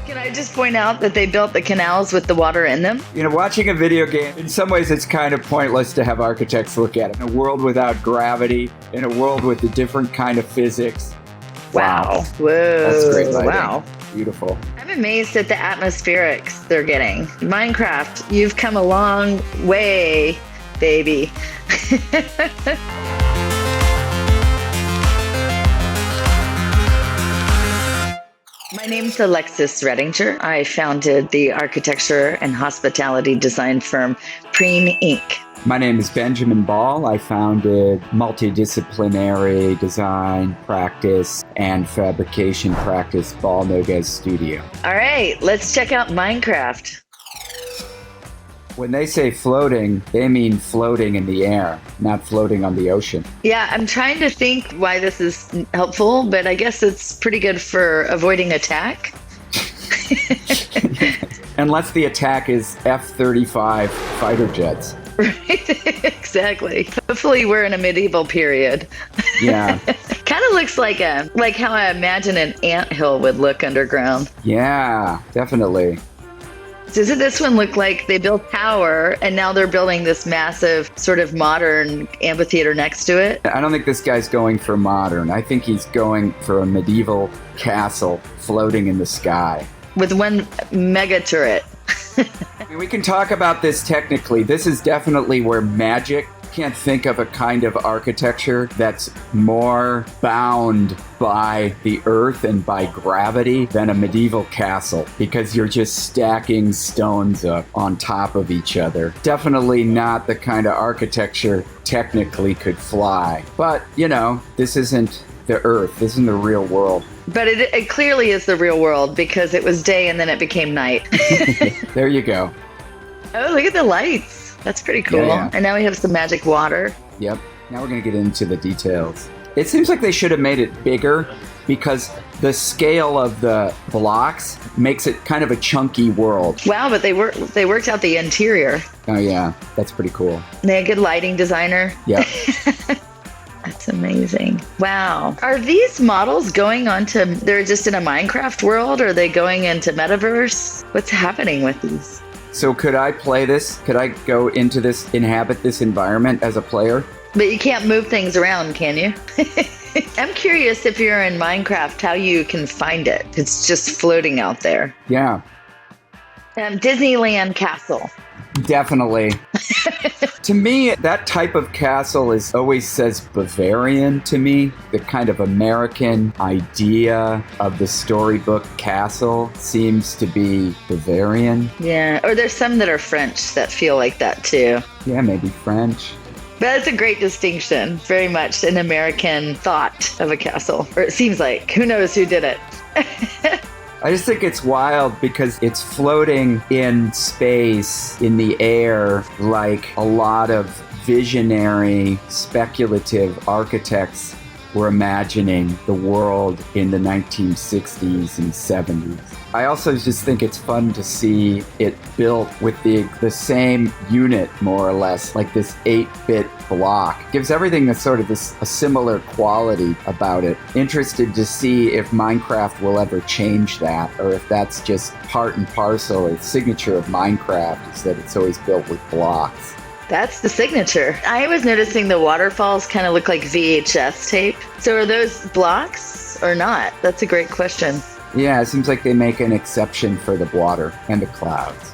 Can I just point out that they built the canals with the water in them? You know, watching a video game, in some ways it's kind of pointless to have architects look at it. In a world without gravity, in a world with a different kind of physics. Wow. Whoa. That's great lighting. Wow. Beautiful. I'm amazed at the atmospherics they're getting. Minecraft, you've come a long way, baby. My name's Alexis Redinger. I founded the architecture and hospitality design firm Preen Inc. My name is Benjamin Ball. I founded multidisciplinary design practice and fabrication practice Ball Noguez Studio. All right, let's check out Minecraft. When they say floating, they mean floating in the air, not floating on the ocean. Yeah, I'm trying to think why this is helpful, but I guess it's pretty good for avoiding attack. Unless the attack is F-35 fighter jets. Right, exactly. Hopefully we're in a medieval period. Yeah. Kind of looks like how I imagine an anthill would look underground. Yeah, definitely. Doesn't this one look like they built power and now they're building this massive sort of modern amphitheater next to it? I don't think this guy's going for modern. I think he's going for a medieval castle floating in the sky. With one mega turret. I mean, we can talk about this technically. This is definitely where magic. Can't think of a kind of architecture that's more bound by the earth and by gravity than a medieval castle, because you're just stacking stones up on top of each other. Definitely not the kind of architecture technically could fly. But, you know, this isn't the earth. This isn't the real world. But it clearly is the real world because it was day and then it became night. There you go. Oh, look at the lights. That's pretty cool. Yeah. And now we have some magic water. Yep. Now we're going to get into the details. It seems like they should have made it bigger because the scale of the blocks makes it kind of a chunky world. Wow, but they worked out the interior. Oh, yeah. That's pretty cool. They had a good lighting designer. Yep. That's amazing. Wow. Are these models going on to, they're just in a Minecraft world? Or are they going into Metaverse? What's happening with these? So could I play this? Could I go into this, inhabit this environment as a player? But you can't move things around, can you? I'm curious if you're in Minecraft, how you can find it. It's just floating out there. Yeah. Disneyland Castle. Definitely. To me, that type of castle always says Bavarian to me. The kind of American idea of the storybook castle seems to be Bavarian. Yeah, or there's some that are French that feel like that too. Yeah, maybe French. But it's a great distinction. Very much an American thought of a castle. Or it seems like. Who knows who did it? I just think it's wild because it's floating in space, in the air, like a lot of visionary, speculative architects were imagining the world in the 1960s and 70s. I also just think it's fun to see it built with the same unit, more or less, like this 8-bit block. Gives everything a similar quality about it. Interested to see if Minecraft will ever change that, or if that's just part and parcel. A signature of Minecraft is that it's always built with blocks. That's the signature. I was noticing the waterfalls kind of look like VHS tape. So are those blocks or not? That's a great question. Yeah, it seems like they make an exception for the water and the clouds.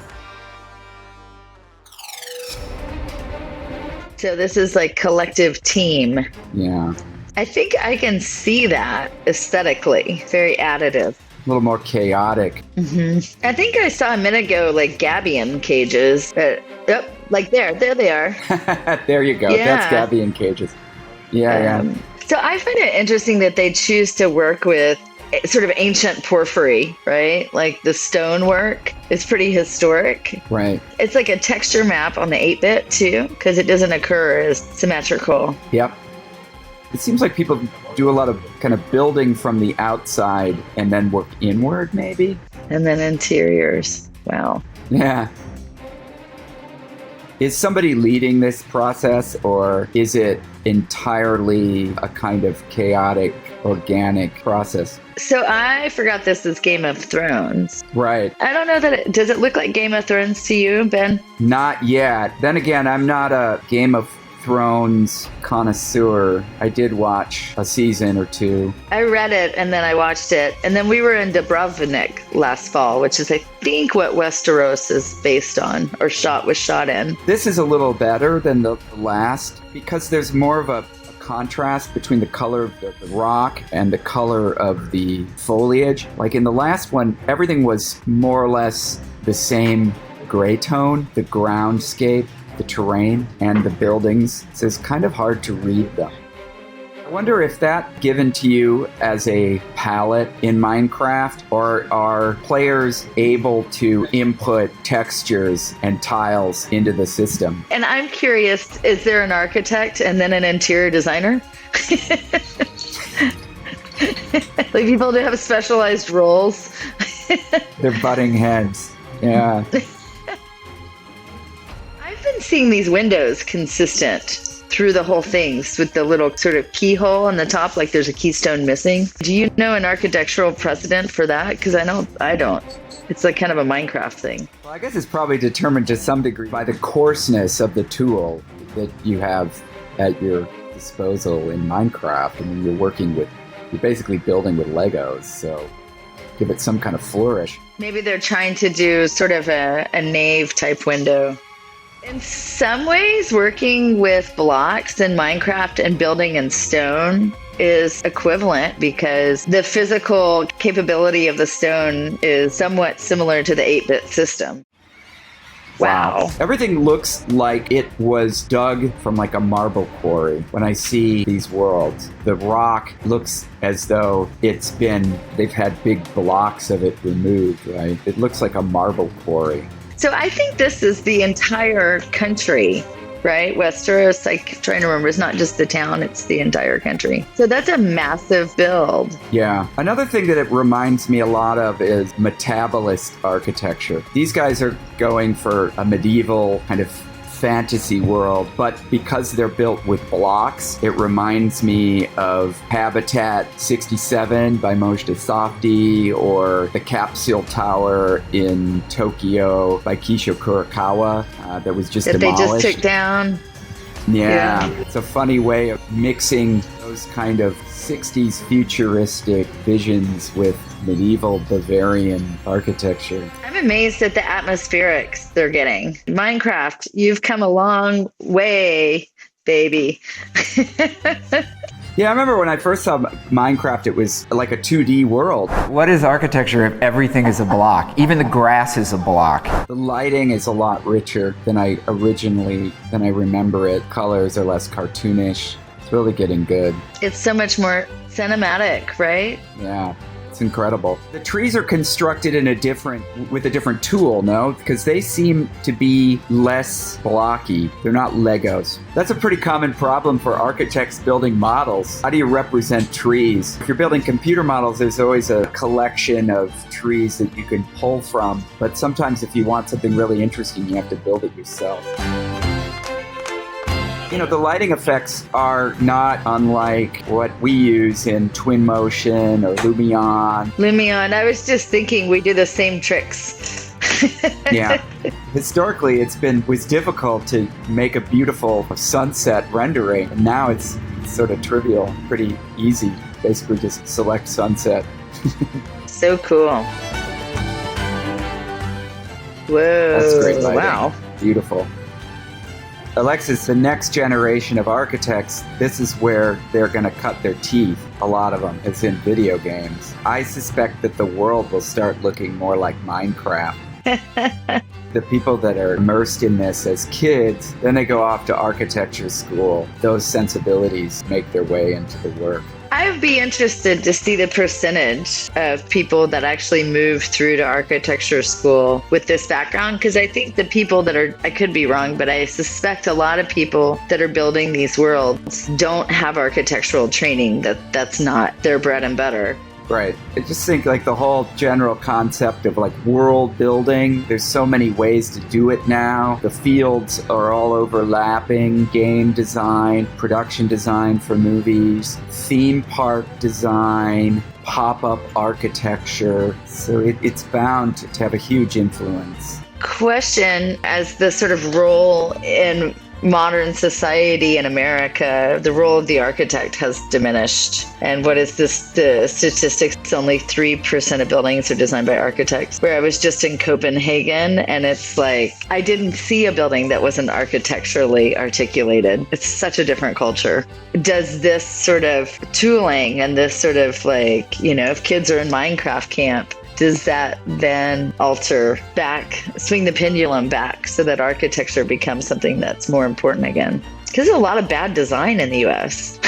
So this is like collective team. Yeah. I think I can see that aesthetically. Very additive. A little more chaotic. Mm-hmm. I think I saw a minute ago like gabion cages. Yep, like there they are. There you go. Yeah. That's gabion cages. Yeah, yeah. So I find it interesting that they choose to work with sort of ancient porphyry, right? Like the stonework is pretty historic. Right. It's like a texture map on the 8-bit too, because it doesn't occur as symmetrical. Yep. It seems like people do a lot of kind of building from the outside and then work inward, maybe. And then interiors. Wow. Yeah. Is somebody leading this process, or is it entirely a kind of chaotic, organic process? So I forgot this is Game of Thrones. Right. I don't know does it look like Game of Thrones to you, Ben? Not yet. Then again, I'm not a Game of Thrones connoisseur. I did watch a season or two. I read it and then I watched it. And then we were in Dubrovnik last fall, which is, I think, what Westeros is based on or was shot in. This is a little better than the last because there's more of a contrast between the color of the rock and the color of the foliage. Like in the last one, everything was more or less the same gray tone, the groundscape, the terrain, and the buildings. So it's kind of hard to read them. I wonder if that given to you as a palette in Minecraft, or are players able to input textures and tiles into the system? And I'm curious, is there an architect and then an interior designer? Like people do have specialized roles. They're butting heads. Yeah. I've been seeing these windows consistent through the whole thing with the little sort of keyhole on the top, like there's a keystone missing. Do you know an architectural precedent for that? Because I don't. It's like kind of a Minecraft thing. Well, I guess it's probably determined to some degree by the coarseness of the tool that you have at your disposal in Minecraft. I mean, you're basically building with Legos, so give it some kind of flourish. Maybe they're trying to do sort of a nave type window. In some ways, working with blocks in Minecraft and building in stone is equivalent because the physical capability of the stone is somewhat similar to the 8-bit system. Wow. Everything looks like it was dug from like a marble quarry when I see these worlds. The rock looks as though they've had big blocks of it removed, right? It looks like a marble quarry. So I think this is the entire country, right? Westeros, I'm trying to remember, it's not just the town, it's the entire country. So that's a massive build. Yeah. Another thing that it reminds me a lot of is metabolist architecture. These guys are going for a medieval kind of fantasy world, but because they're built with blocks, it reminds me of Habitat 67 by Mojda Softy, or the Capsule Tower in Tokyo by Kisho Kurokawa that was just demolished. They just took down. Yeah, it's a funny way of mixing those kind of 60s futuristic visions with medieval Bavarian architecture. I'm amazed at the atmospherics they're getting. Minecraft, you've come a long way, baby. Yeah, I remember when I first saw Minecraft, it was like a 2D world. What is architecture if everything is a block? Even the grass is a block. The lighting is a lot richer than I remember it. Colors are less cartoonish. It's really getting good. It's so much more cinematic, right? Yeah. It's incredible. The trees are constructed with a different tool, no? Because they seem to be less blocky. They're not Legos. That's a pretty common problem for architects building models. How do you represent trees? If you're building computer models, there's always a collection of trees that you can pull from. But sometimes if you want something really interesting, you have to build it yourself. You know, the lighting effects are not unlike what we use in Twinmotion or Lumion. Lumion, I was just thinking we do the same tricks. Yeah. Historically, it was difficult to make a beautiful sunset rendering. And now it's sort of trivial, pretty easy. Basically just select sunset. So cool. Whoa. That's great lighting. Wow. Beautiful. Alexis, the next generation of architects, this is where they're going to cut their teeth, a lot of them. It's in video games. I suspect that the world will start looking more like Minecraft. The people that are immersed in this as kids, then they go off to architecture school. Those sensibilities make their way into the work. I'd be interested to see the percentage of people that actually move through to architecture school with this background, because I think the people that I could be wrong, but I suspect a lot of people that are building these worlds don't have architectural training. That's not their bread and butter. Right. I just think like the whole general concept of like world building, there's so many ways to do it now. The fields are all overlapping. Game design, production design for movies, theme park design, pop-up architecture. So it's bound to have a huge influence. Question, as the sort of role in modern society in America, the role of the architect has diminished. And what is this? The statistics, only 3% of buildings are designed by architects. Where I was just in Copenhagen, and it's like, I didn't see a building that wasn't architecturally articulated. It's such a different culture. Does this sort of tooling and this sort of like, if kids are in Minecraft camp, does that then alter back, swing the pendulum back so that architecture becomes something that's more important again? Because there's a lot of bad design in the U.S.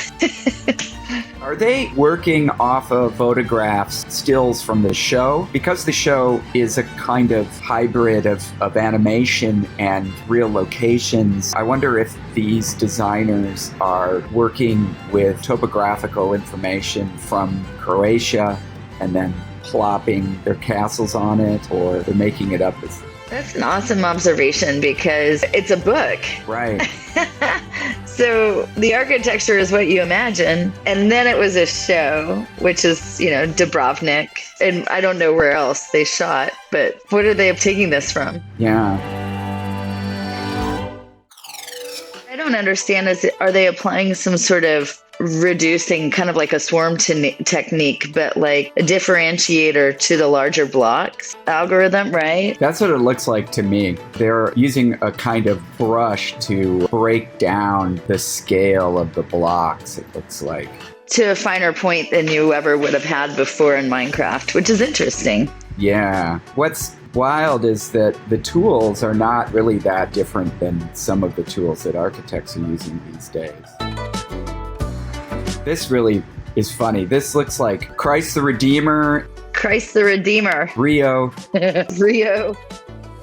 Are they working off of photographs, stills from the show? Because the show is a kind of hybrid of animation and real locations, I wonder if these designers are working with topographical information from Croatia and then plopping their castles on it, or they're making it up as... That's an awesome observation, because it's a book. Right. So the architecture is what you imagine, and then it was a show, which is, Dubrovnik, and I don't know where else they shot, but what are they taking this from? Yeah. I don't understand, are they applying some sort of reducing, kind of like a swarm technique, but like a differentiator to the larger blocks algorithm, right? That's what it looks like to me. They're using a kind of brush to break down the scale of the blocks, it looks like. To a finer point than you ever would have had before in Minecraft, which is interesting. Yeah. What's wild is that the tools are not really that different than some of the tools that architects are using these days. This really is funny. This looks like Christ the Redeemer. Christ the Redeemer. Rio. Rio.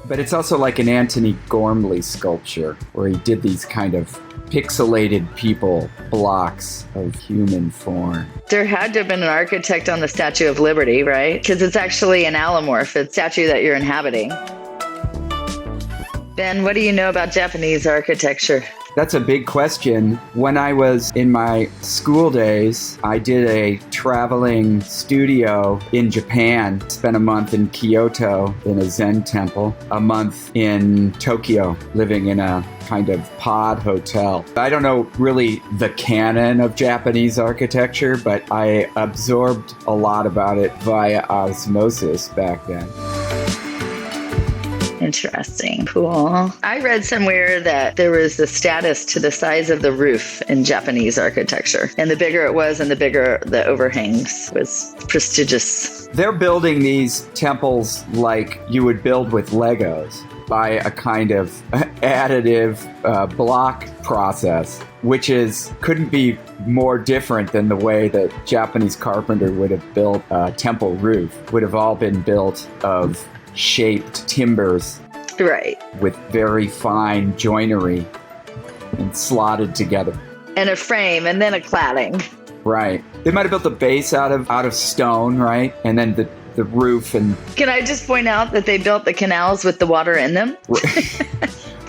But it's also like an Antony Gormley sculpture where he did these kind of pixelated people blocks of human form. There had to have been an architect on the Statue of Liberty, right? Because it's actually an allomorph, a statue that you're inhabiting. Ben, what do you know about Japanese architecture? That's a big question. When I was in my school days, I did a traveling studio in Japan. Spent a month in Kyoto in a Zen temple, a month in Tokyo, living in a kind of pod hotel. I don't know really the canon of Japanese architecture, but I absorbed a lot about it via osmosis back then. Interesting. Cool. I read somewhere that there was a status to the size of the roof in Japanese architecture. And the bigger it was and the bigger the overhangs was prestigious. They're building these temples like you would build with Legos by a kind of additive block process, which couldn't be more different than the way that Japanese carpenter would have built a temple roof. Would have all been built of shaped timbers, right, with very fine joinery and slotted together, and a frame, and then a cladding. Right. They might have built the base out of stone, right, and then the roof. And can I just point out that they built the canals with the water in them?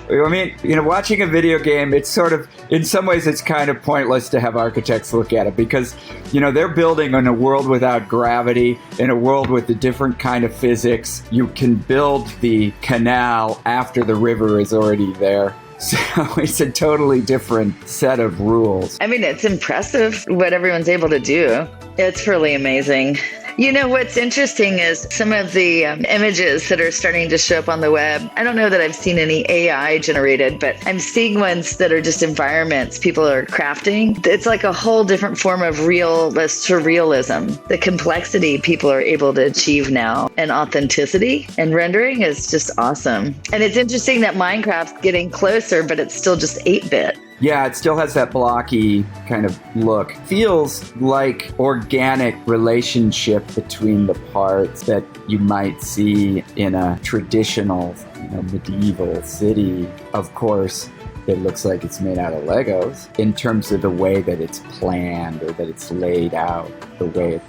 I mean, watching a video game, it's sort of, in some ways, it's kind of pointless to have architects look at it because, they're building in a world without gravity, in a world with a different kind of physics. You can build the canal after the river is already there. So it's a totally different set of rules. I mean, it's impressive what everyone's able to do. It's really amazing. What's interesting is some of the images that are starting to show up on the web. I don't know that I've seen any AI generated, but I'm seeing ones that are just environments people are crafting. It's like a whole different form of surrealism. The complexity people are able to achieve now, and authenticity and rendering is just awesome. And it's interesting that Minecraft's getting closer, but it's still just 8-bit. Yeah, it still has that blocky kind of look. Feels like organic relationship between the parts that you might see in a traditional, medieval city. Of course, it looks like it's made out of Legos in terms of the way that it's planned or that it's laid out, the way it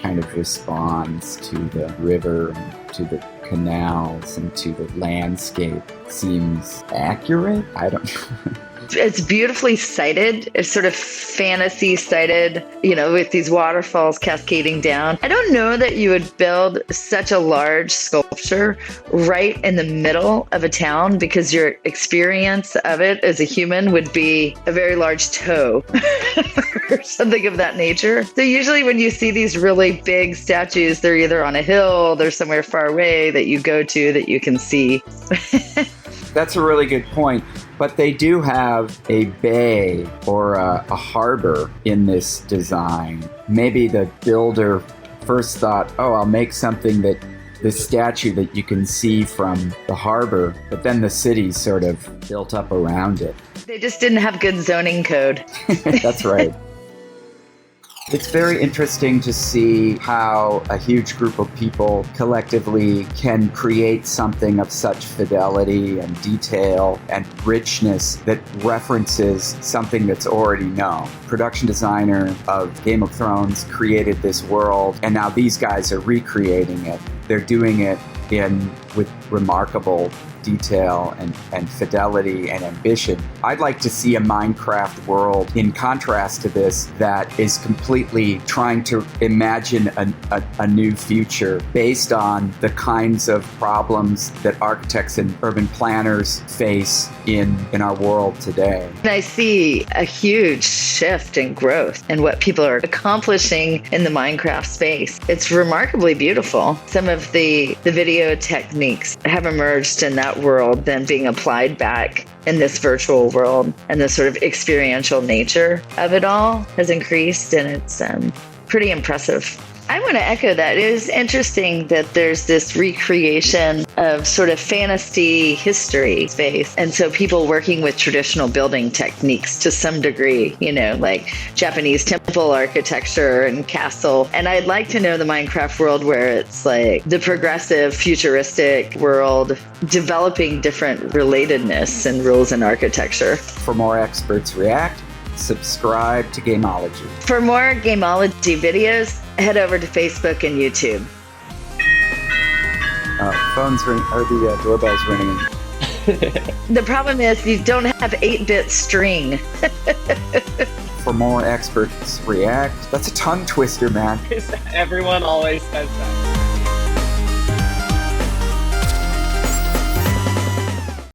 kind of responds to the river and to the canals and to the landscape. seems accurate. I don't It's beautifully sited. It's sort of fantasy sited, with these waterfalls cascading down. I don't know that you would build such a large sculpture right in the middle of a town, because your experience of it as a human would be a very large toe or something of that nature. So usually when you see these really big statues, they're either on a hill, they're somewhere far away that you go to that you can see. That's a really good point. But they do have a bay or a harbor in this design. Maybe the builder first thought, oh, I'll make something that this statue that you can see from the harbor, but then the city's sort of built up around it. They just didn't have good zoning code. That's right. It's very interesting to see how a huge group of people collectively can create something of such fidelity and detail and richness that references something that's already known. Production designer of Game of Thrones created this world, and now these guys are recreating it. They're doing it with remarkable detail and fidelity and ambition. I'd like to see a Minecraft world, in contrast to this, that is completely trying to imagine a new future based on the kinds of problems that architects and urban planners face in our world today. And I see a huge shift in growth and what people are accomplishing in the Minecraft space. It's remarkably beautiful. Some of the video techniques have emerged in that world, then being applied back in this virtual world, and the sort of experiential nature of it all has increased, and it's pretty impressive. I want to echo that. It is interesting that there's this recreation of sort of fantasy history space. And so people working with traditional building techniques to some degree, like Japanese temple architecture and castle. And I'd like to know the Minecraft world where it's like the progressive, futuristic world developing different relatedness and rules in architecture. For more experts react, subscribe to Gamology. For more Gamology videos, head over to Facebook and YouTube. Phone's ring, or the doorbell's ringing. The problem is you don't have 8-bit string. For more experts react. That's a tongue twister, man. Everyone always says that.